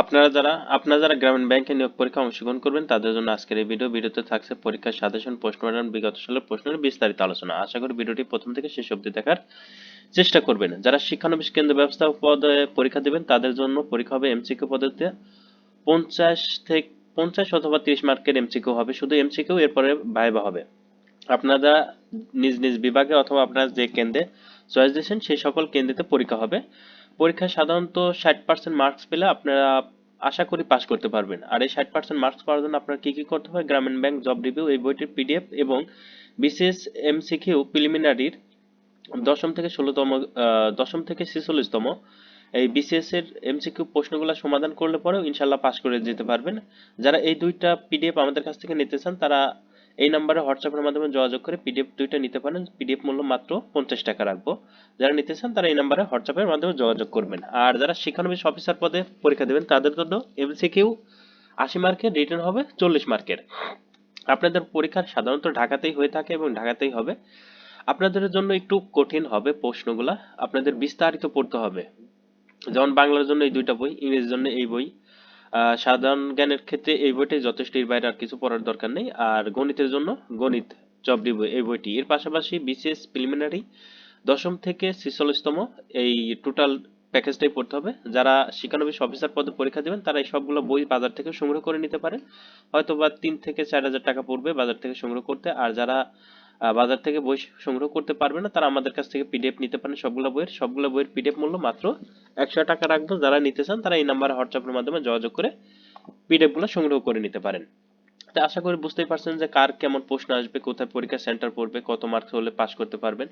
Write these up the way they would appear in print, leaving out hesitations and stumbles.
আপনারা যারা গ্রামীণ ব্যাংকে নিয়োগ পরীক্ষায় অংশগ্রহণ করবেন তাদের জন্য আজকের এই ভিডিওতে থাকছে পরীক্ষার সাজেশন, প্রশ্ন প্যাটার্ন, বিগত সালের প্রশ্নের বিস্তারিত আলোচনা। আশা করি ভিডিওটি প্রথম থেকে শেষ অবধি দেখার চেষ্টা করবেন। যারা শিক্ষানবিশ কেন্দ্র ব্যবস্থাপক পদে পরীক্ষা দেবেন তাদের জন্য পরীক্ষা হবে এমসিকিউ পদ্ধতিতে। 50 অথবা 30 মার্কের এমসিকিউ হবে, শুধু এমসিকিউ, এরপরে ভাইভা হবে। আপনারা নিজ নিজ বিভাগে অথবা আপনারা যে কেন্দ্রে চয়েস দিয়েছেন সেই সকল কেন্দ্রেতে পরীক্ষা হবে। পরীক্ষায় সাধারণত 60% মার্কস পেলে আপনারা আশা করি পাস করতে পারবেন। আর এই 60% মার্কস পাওয়ার জন্য আপনার কি কি করতে হবে: গ্রামীণ ব্যাংক জব রিভিউ এই বইটির পিডিএফ এবং বিসিএস এমসিকিউ প্রিলিমিনারির দশম থেকে 46তম এই বিসিএস এর এমসিকিউ প্রশ্নগুলো সমাধান করলে পরেও ইনশাল্লাহ পাস করে যেতে পারবেন। যারা এই দুইটা পিডিএফ আমাদের কাছ থেকে নিতে চান তারা এই নাম্বারে হোয়াটসঅ্যাপের মাধ্যমে যোগাযোগ করে পিডিএফ দুইটা নিতে পারেন। পিডিএফ মূল্য মাত্র 50 টাকা রাখবো। যারা নিতে চান তারা এই নাম্বারে হোয়াটসঅ্যাপের মাধ্যমে যোগাযোগ করবেন। আর যারা শিক্ষানবিশ অফিসার পদে পরীক্ষা দেবেন তাদের জন্য এমসিকিউ 80 মার্কের, রিটেন হবে 40 মার্কের। আপনাদের পরীক্ষা সাধারণত ঢাকাতেই হয়ে থাকে এবং ঢাকাতেই হবে। আপনাদের জন্য একটু কঠিন হবে প্রশ্নগুলা, আপনাদের বিস্তারিত পড়তে হবে। যেমন বাংলার জন্য এই দুইটা বই, ইংরেজির জন্য এই বই, সাধারণ জ্ঞানের ক্ষেত্রে এই বইটাই যথেষ্ট, এর বাইরে আর কিছু পড়ার দরকার নেই। আর গণিতের জন্য গণিত জব রিভিউ এই বইটি, এর পাশাপাশি বিসিএস প্রিলিমিনারি দশম থেকে 46তম এই টোটাল প্যাকেজটাই পড়তে হবে। যারা শিক্ষানবিশ অফিসার পদে পরীক্ষা দেবেন তারা এই সবগুলো বই বাজার থেকে সংগ্রহ করে নিতে পারেন। হয়তো বা 3 থেকে 4 হাজার টাকা পড়বে বাজার থেকে সংগ্রহ করতে। আর যারা বাজার থেকে বই সংগ্রহ করতে পারবে না তারা আমাদের কাছ থেকে পিডিএফ নিতে পারেন। সবগুলো বইয়ের পিডিএফ মূল্য মাত্র 100 টাকা রাখবো। যারা নিতে চান তারা এই নাম্বারে হোয়াটসঅ্যাপের মাধ্যমে যোগাযোগ করে পিডিএফ গুলো সংগ্রহ করে নিতে পারেন। তো আশা করি বুঝতেই পারছেন যে কার কেমন প্রশ্ন আসবে, কোথায় পরীক্ষা সেন্টার পড়বে, কত মার্কস হলে পাস করতে পারবেন।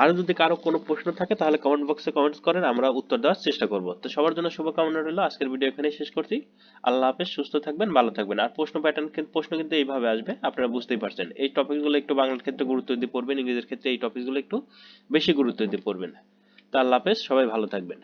আরো যদি কারো কোনো প্রশ্ন থাকে তাহলে কমেন্ট বক্সে কমেন্টস করেন, আমরা উত্তর দেওয়ার চেষ্টা করব। তো সবার জন্য শুভকামনা রইল। আজকের ভিডিও এখানেই শেষ করছি। আল্লাহ হাফেজ, সুস্থ থাকবেন, ভালো থাকবেন। আর প্রশ্ন কিন্তু এইভাবে আসবে, আপনারা বুঝতেই পারছেন। এই টপিকগুলো একটু বাংলার ক্ষেত্রে গুরুত্ব দিয়ে পড়বেন, ইংরেজির ক্ষেত্রে এই টপিকগুলো একটু বেশি গুরুত্ব দিয়ে পড়বেন। তো আল্লাহ হাফেজ, সবাই ভালো থাকবেন।